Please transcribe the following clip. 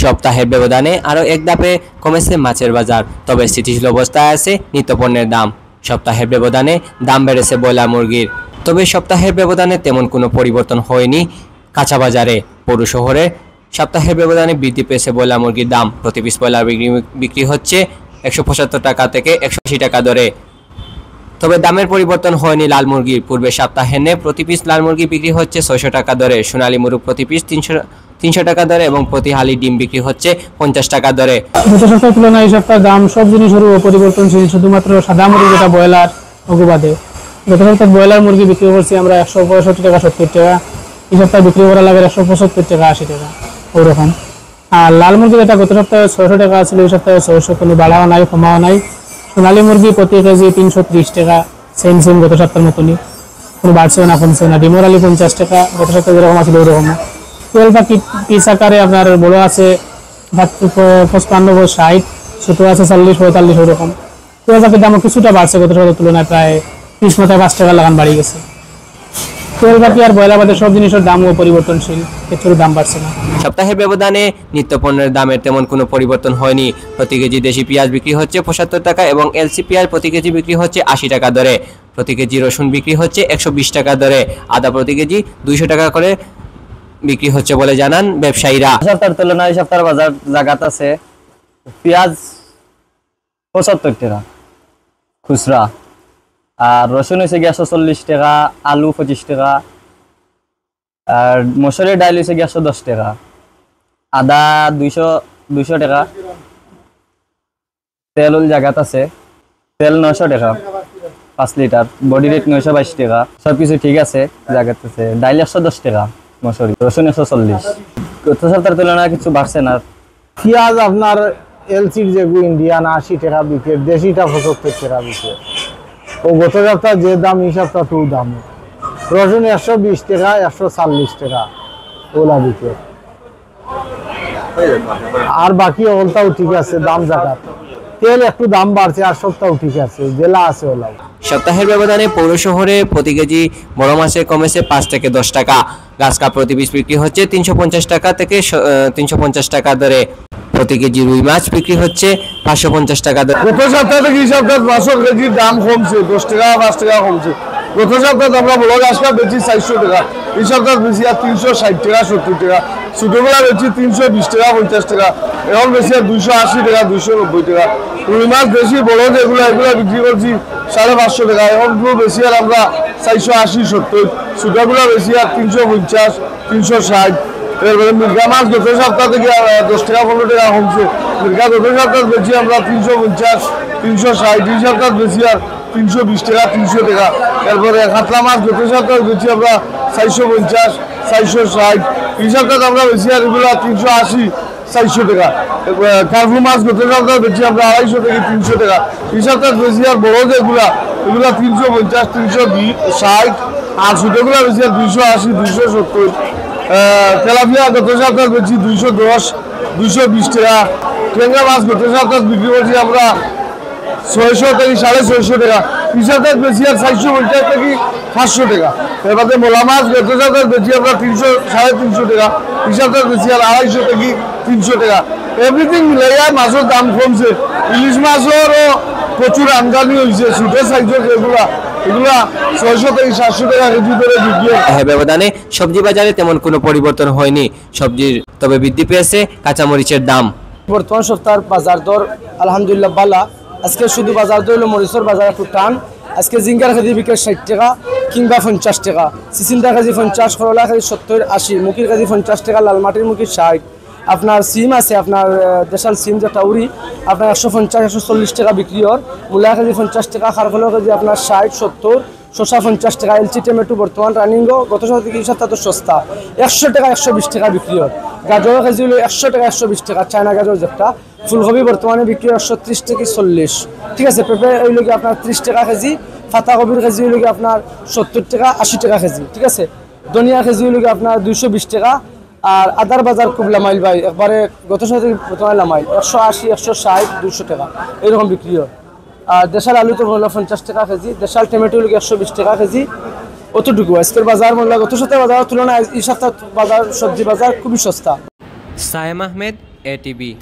সপ্তাহের ব্যবধানে আরও এক ধাপে কমেছে মাছের বাজার, তবে স্থিতিশীল অবস্থায় আছে নিত্যপণ্যের দাম। সপ্তাহের ব্যবধানে দাম বেড়েছে ব্রয়লার মুরগির, তবে সপ্তাহের ব্যবধানে তেমন কোনো পরিবর্তন হয়নি কাঁচা বাজারে। পৌর শহরে সপ্তাহের ব্যবধানে বৃদ্ধি পেয়েছে ব্রয়লার মুরগির দাম। প্রতি পিস ব্রয়লার বিক্রি হচ্ছে 175 টাকা থেকে 180 টাকা দরে। তবে দামের পরিবর্তন হয়নি লাল মুরগির। পূর্বে সপ্তাহে প্রতি পিস লাল মুরগি বিক্রি হচ্ছে 600 টাকা দরে, সোনালী মুরগ প্রতি পিস 300 টাকা দরে এবং প্রতি হালি ডিম বিক্রি হচ্ছে 50 টাকা দরে। গত সপ্তাহের তুলনায় এই সপ্তাহে দাম সব জিনিসের পরিবর্তনশীল, শুধুমাত্র সাদা মুরগি যেটা ব্রয়লার অগুবাদে। গত সপ্তাহে ব্রয়লার মুরগি বিক্রি করছি আমরা 165 টাকা 70 টাকা, এই সপ্তাহে বিক্রি করা লাগে 175 টাকা 80 টাকা ওরকম। আর লাল মুরগি যেটা গত সপ্তাহে 600 টাকা ছিল, এই সপ্তাহে 600, কোনো বাড়াও নাই কমাও নাই। সোনালী মুরগি প্রতি কেজি 330 টাকা, সেম গত সপ্তাহের মতনই, কোনো বাড়ছেও না কমছেও না। ডিমোর আলি 50 টাকা, গত সপ্তাহে যেরকম আছিল ওরকম। তেল বা পিস আকারে আপনার বড় আছে 55, 60, ছোটো আছে 40, 45 ওরকম। তেল পাখির দামও কিছুটা বাড়ছে গত সপ্তাহের তুলনায়, প্রায় 30-5 টাকা লাগান বাড়ি গেছে। তেল পাখি আর ব্রয়লার বাদে সব জিনিসের দামও পরিবর্তনশীল, কিছুর দাম বাড়ছে না। সপ্তাহের ব্যবধানে নিত্যপণ্যের দামের তেমন কোনো পরিবর্তন হয়নি। প্রতি কেজি দেশি পেঁয়াজ বিক্রি হচ্ছে 75 টাকা এবং এলসি পেঁয়াজ প্রতি কেজি বিক্রি হচ্ছে 80 টাকা দরে। প্রতি কেজি রসুন বিক্রি হচ্ছে 120 টাকা দরে। আদা প্রতি কেজি 200 টাকা করে বিক্রি হচ্ছে বলে জানান ব্যবসায়ীরা। সপ্তাহের তুলনায় সপ্তাহের বাজার জায়গাত আছে পেঁয়াজ 75 টাকা খুচরা, আর রসুন হয়েছে 140 টাকা, আলু 25 টাকা, আর মসুরের ডাইল হয়েছে 110 টাকা, আদা 200 টাকা, তেল জায়গাত আছে তেল 900 টাকা 5 লিটার, বডি রেট 922 টাকা। সবকিছু ঠিক আছে জায়গাত আছে। ডাইল 110 টাকা, মসুরি, রসুন 140। গত সপ্তাহের তুলনায় কিছু বাড়ছে না। পেঁয়াজ আপনার এলসির যেগুলো ইন্ডিয়ান 80 টাকা বিকে, দেশিটা 75 টাকা বিকে। ও গত সপ্তাহে যে দাম এই সপ্তাহ তো দাম। রসুন 120 টাকা, 140 টাকা ওলা বিকে। আর বাকি ওলটাও ঠিক আছে, দাম জায়গা। তেল একটু দাম বাড়ছে, আর সপ্তাহ ঠিক আছে, জেলা আছে ওলা। সপ্তাহের ব্যবধানে পৌর শহরে প্রতি কেজি বড় মাছে কমেছে 5 থেকে 10 টাকা। গাছকা প্রতি পিস বিক্রি হচ্ছে 350 টাকা থেকে 350 টাকা দরে। প্রতি কেজি রুই মাছ বিক্রি হচ্ছে 550 টাকা দরে। গত সপ্তাহ থেকে এই সপ্তাহে মাছের কেজির দাম কমছে, 10 টাকা 5 টাকা কমছে। গত সপ্তাহে আমরা বড় গাছটা বেচি 400 টাকা, এই সপ্তাহে বেশি আর 360 টাকা 70 টাকা। ছোটবেলা বেচি 320 টাকা 50 টাকা, এখন বেশি আর 280 টাকা 290 টাকা। রুই মাছ বেশি বড় যেগুলো এগুলো বিক্রি করছি 550 টাকা, এখন বেশি আর আমরা 480 70। ছোটগুলো বেশি আর 350 360। এরপরে মির্গা মাছ গত সপ্তাহ থেকে 10 টাকা 15 টাকা কমছে। মির্গা গত সপ্তাহ বেশি আমরা 350 360, এই সপ্তাহ বেশি আর 320 টাকা 300 টাকা। এরপরে কাতলা মাছ গত সপ্তাহ বেশি আমরা 450 460, এই সপ্তাহ আমরা বেশি আর এগুলো 380 400 টাকা। কার্পু মাছ গত সপ্তাহ বেশি আমরা 250 থেকে 300 টাকা, এই সপ্তাহ বেশি আর বড় যেগুলা এগুলা 350 360, আর ছোটগুলা বেশি আর 280 270। তেলাপিয়া গত সপ্তাহ বেশি 210 220 টাকা। ট্যাংরা মাছ গত সপ্তাহ বিক্রি করছি আমরা 600 থেকে 650 টাকা, এই সপ্তাহ বেশি আর 450 থেকে 500 টাকা। এরপরে মোলা মাছ গত সপ্তাহ বেশি আমরা 300 350 টাকা, এই সপ্তাহ বেশি আর 250 থেকে 300 টাকা। এভরিথিং মিলাইয়া মাছের দাম কমছে। ইলিশ মাছেরও প্রচুর আমদানি হয়েছে, ছোটো সাইজের যেগুলা এগুলা 600 থেকে 700 টাকা কেজি ধরে বিক্রি হয়। ব্যবধানে সবজি বাজারে তেমন কোনো পরিবর্তন হয়নি সবজির, তবে বৃদ্ধি পেয়েছে কাঁচামরিচের দাম। বর্তমান সপ্তাহের বাজার দর আলহামদুলিল্লাহ বালা। আজকে শুধু বাজার দর হলো মরিচের বাজার একটু টান। আজকে জিঙ্গার কেজি বিক্রি 60 টাকা কিংবা 50 টাকা, চিচিন্ডা কেজি 50, করলা কেজি 70 80, মুখির কেজি 50 টাকা, লাল মাটির মুখি 60। আপনার সিম আছে, আপনার দেশাল সিম যেটা উড়ি আপনার 150 140 টাকা বিক্রি হয়। মূলা কেজি 50 টাকা, খারকলের কেজি আপনার 60 70, শসা 50 টাকা। এলচি টমেটো বর্তমান রানিংও গত সপ্তাহ থেকে এই সপ্তাহ তো সস্তা, 100 টাকা 120 টাকা বিক্রি হয়। গাজরের কেজি হলো 100 টাকা 120 টাকা, চায়না গাজর যেটা। ফুলকপি বর্তমানে বিক্রি 130 থেকে 40, ঠিক আছে। পেঁপে ওই লোক আপনার 30 টাকা কেজি, পাতাকপির কেজি ওই লোক আপনার 70 টাকা 80 টাকা কেজি, ঠিক আছে। ধনিয়া কেজি ওই লোক আপনার 220 টাকা। আর আদার বাজার খুব লামাইল ভাই, একবারে গত সপ্তাহে বর্তমানে লামাইল 180 160 200 টাকা এরকম বিক্রি হয়। আর দেশাল আলু তো হলো 50 টাকা কেজি, দেশাল টমেটো হলো 120 টাকা কেজি। অতটুকু আজকের বাজার মূল্য গত সপ্তাহে বাজারের তুলনায় এই সপ্তাহ বাজার সবজি বাজার খুবই সস্তা। সায়েম আহমেদ, ATV।